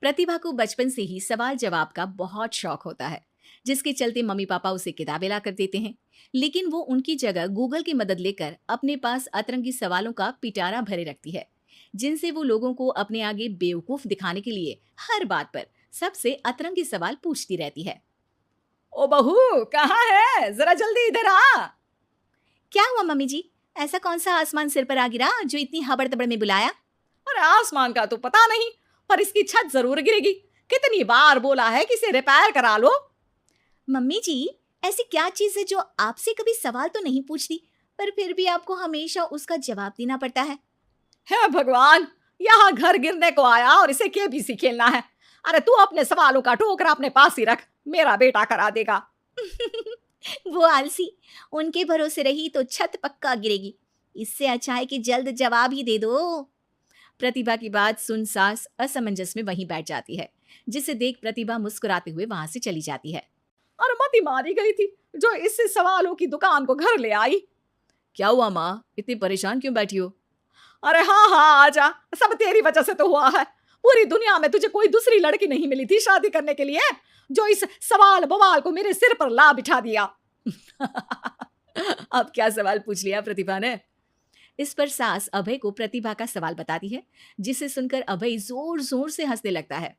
प्रतिभा को बचपन से ही सवाल जवाब का बहुत शौक होता है, जिसके चलते मम्मी पापा उसे किताबें ला कर देते हैं। लेकिन वो उनकी जगह गूगल की मदद लेकर अपने पास अतरंगी सवालों का पिटारा भरे रखती है, जिनसे वो लोगों को अपने आगे बेवकूफ दिखाने के लिए हर बात पर सबसे अतरंगी सवाल पूछती रहती है। ओ बहू, कहाँ है? जरा जल्दी इधर आ। क्या हुआ मम्मी जी? ऐसा कौन सा आसमान सिर पर आ गिरा जो इतनी हबड़ तबड़ में बुलाया? अरे आसमान का तो पता नहीं, पर इसकी छत जरूर गिरेगी। कितनी बार बोला है कि इसे रिपेयर करा लो। मम्मी जी, ऐसी क्या चीज है जो आपसे कभी सवाल तो नहीं पूछती, पर फिर भी आपको हमेशा उसका जवाब देना पड़ता है? हे भगवान, यहाँ घर गिरने को आया और इसे केबीसी खेलना है। अरे तू अपने सवालों का टोकरा अपने पास ही रख, मेरा बेटा करा देगा। वो आलसी, उनके भरोसे रही तो छत पक्का गिरेगी। इससे अच्छा है कि जल्द जवाब ही दे दो। प्रतिभा की बात सुन सास असमंजस में वहीं बैठ जाती है, जिसे देख प्रतिभा मुस्कुराते हुए वहां से चली जाती है। और मती मारी गई थी जो इससे सवालों की दुकान को घर ले आई। क्या हुआ माँ, इतनी परेशान क्यों बैठी हो? अरे हाँ हाँ, आजा, सब तेरी वजह से तो हुआ है। पूरी दुनिया में तुझे कोई दूसरी लड़की नहीं मिली थी शादी करने के लिए, जो इस सवाल बवाल को मेरे सिर पर ला बिठा दिया। अब क्या सवाल पूछ लिया प्रतिभा ने? इस पर सास अभय को प्रतिभा का सवाल बताती है, जिसे सुनकर अभय जोर जोर से हंसने लगता है।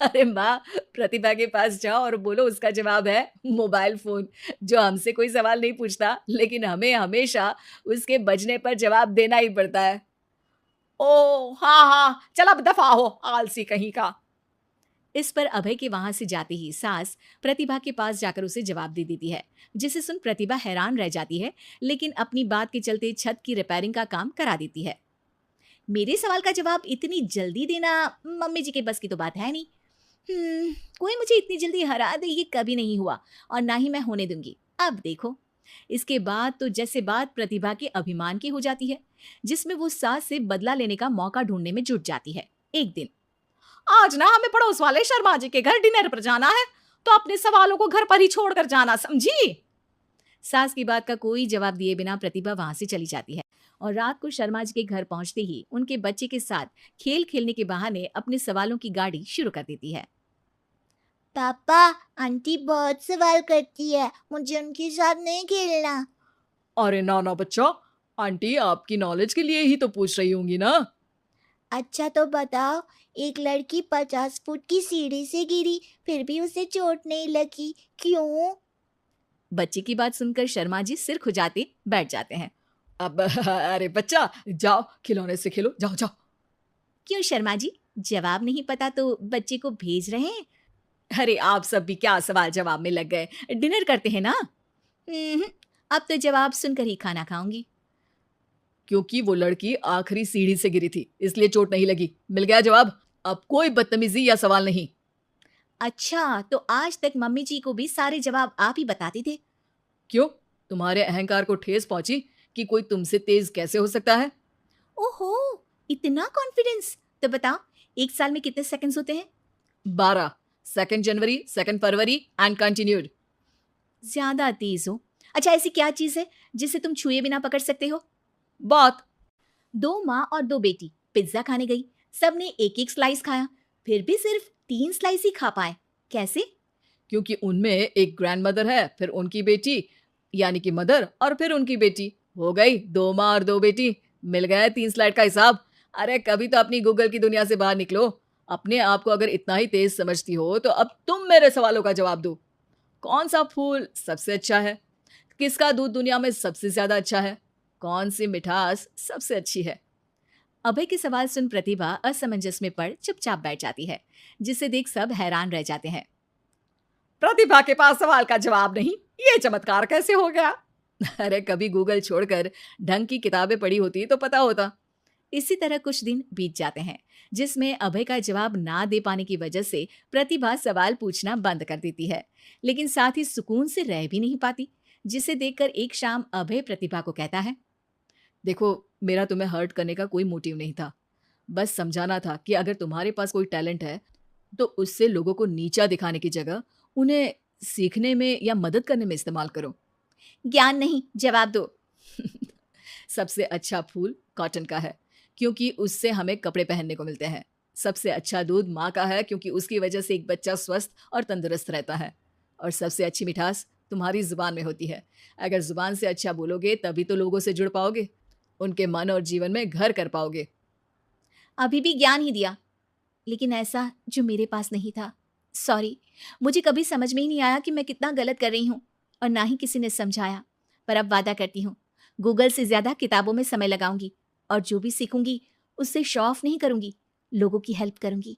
अरे माँ, प्रतिभा के पास जाओ और बोलो उसका जवाब है मोबाइल फोन, जो हमसे कोई सवाल नहीं पूछता, लेकिन हमें हमेशा उसके बजने पर जवाब देना ही पड़ता है। ओ हाँ हाँ, चल अब दफा हो, आलसी कहीं का। इस पर अभय के वहां से जाते ही सास प्रतिभा के पास जाकर उसे जवाब दे देती है, जिसे सुन प्रतिभा हैरान रह जाती है, लेकिन अपनी बात के चलते छत की रिपेयरिंग का काम करा देती है। मेरे सवाल का जवाब इतनी जल्दी देना मम्मी जी के बस की तो बात है नहीं। कोई मुझे इतनी जल्दी हरा दे ये कभी नहीं हुआ, और ना ही मैं होने दूंगी। अब देखो। इसके बाद तो जैसे बात प्रतिभा के अभिमान की हो जाती है, जिसमें वो सास से बदला लेने का मौका ढूंढने में जुट जाती है। एक दिन आज ना हमें पड़ोस वाले शर्मा जी के घर डिनर पर जाना है, तो अपने सवालों को घर पर ही छोड़कर जाना, समझी? सास की बात का कोई जवाब दिए बिना प्रतिभा वहां से चली जाती है, और रात को शर्मा जी के घर पहुंचते ही उनके बच्चे के साथ खेल खेलने के बहाने अपने सवालों की गाड़ी शुरू कर देती है। पापा, आंटी बहुत सवाल करती है, मुझे उनके साथ नहीं खेलना। अरे ना ना बच्चा, आंटी आपकी नॉलेज के लिए ही तो पूछ रही होंगी ना। अच्छा तो बताओ, एक लड़की 50 फुट की सीढ़ी से गिरी, फिर भी उसे चोट नहीं लगी, क्यों? बच्चे की बात सुनकर शर्मा जी सिर खुजाते बैठ जाते हैं। अब अरे बच्चा, जाओ खिलौने से खेलो, जाओ जाओ। क्यों शर्मा जी, जवाब नहीं पता तो बच्चे को भेज रहे हैं? अरे आप सब भी क्या सवाल जवाब में लग गए, डिनर करते हैं ना। अब तो जवाब सुनकर ही खाना खाऊंगी। क्योंकि वो लड़की आखिरी सीढ़ी से गिरी थी, इसलिए चोट नहीं लगी। मिल गया जवाब, अब कोई बदतमीजी या सवाल नहीं। अच्छा, तो आज तक मम्मी जी को भी सारे जवाब आप ही बताते थे? क्यों, तुम्हारे अहंकार को ठेस पहुंची कि कोई तुमसे तेज कैसे हो सकता है? ओहो, इतना कॉन्फिडेंस। तो बताओ, एक साल में कितने सेकंड्स होते हैं? 12। 2 जनवरी, 2 फरवरी एंड कंटिन्यूड। ज्यादा तेज हो। अच्छा, ऐसी क्या चीज है जिसे तुम छुए बिना पकड़ सकते हो? बात। 2 माँ और 2 बेटी पिज्जा खाने गई, सबने एक एक स्लाइस खाया, फिर भी सिर्फ 3 स्लाइस ही खा पाए। कैसे? क्योंकि उनमें एक ग्रैंड मदर है, फिर उनकी बेटी यानी कि मदर, और फिर उनकी बेटी। हो गई 2 माँ और 2 बेटी। मिल गया 3 स्लाइड का हिसाब। अरे कभी तो अपनी गूगल की दुनिया से बाहर निकलो। अपने आप को अगर इतना ही तेज समझती हो तो अब तुम मेरे सवालों का जवाब दो। कौन सा फूल सबसे अच्छा है? किसका दूध दुनिया में सबसे ज्यादा अच्छा है? कौन सी मिठास सबसे अच्छी है? अभय के सवाल सुन प्रतिभा असमंजस में पड़ चुपचाप बैठ जाती है, जिसे देख सब हैरान रह जाते हैं। प्रतिभा के पास सवाल का जवाब नहीं, ये चमत्कार कैसे हो गया? अरे कभी गूगल छोड़कर ढंग की किताबें पढ़ी होती तो पता होता। इसी तरह कुछ दिन बीत जाते हैं, जिसमें अभय का जवाब ना दे पाने की वजह से प्रतिभा सवाल पूछना बंद कर देती है, लेकिन साथ ही सुकून से रह भी नहीं पाती, जिसे देखकर एक शाम अभय प्रतिभा को कहता है। देखो, मेरा तुम्हें हर्ट करने का कोई मोटिव नहीं था, बस समझाना था कि अगर तुम्हारे पास कोई टैलेंट है तो उससे लोगों को नीचा दिखाने की जगह उन्हें सीखने में या मदद करने में इस्तेमाल करो। ज्ञान नहीं, जवाब दो। सबसे अच्छा फूल कॉटन का है, क्योंकि उससे हमें कपड़े पहनने को मिलते हैं। सबसे अच्छा दूध माँ का है क्योंकि उसकी वजह से एक बच्चा स्वस्थ और तंदुरुस्त रहता है। और सबसे अच्छी मिठास तुम्हारी जुबान में होती है। अगर जुबान से अच्छा बोलोगे तभी तो लोगों से जुड़ पाओगे, उनके मन और जीवन में घर कर पाओगे। अभी भी ज्ञान ही दिया, लेकिन ऐसा जो मेरे पास नहीं था। सॉरी, मुझे कभी समझ में ही नहीं आया कि मैं कितना गलत कर रही हूँ, और ना ही किसी ने समझाया। पर अब वादा करती हूँ, गूगल से ज़्यादा किताबों में समय लगाऊंगी, और जो भी सीखूंगी उससे शो ऑफ नहीं करूंगी, लोगों की हेल्प करूंगी।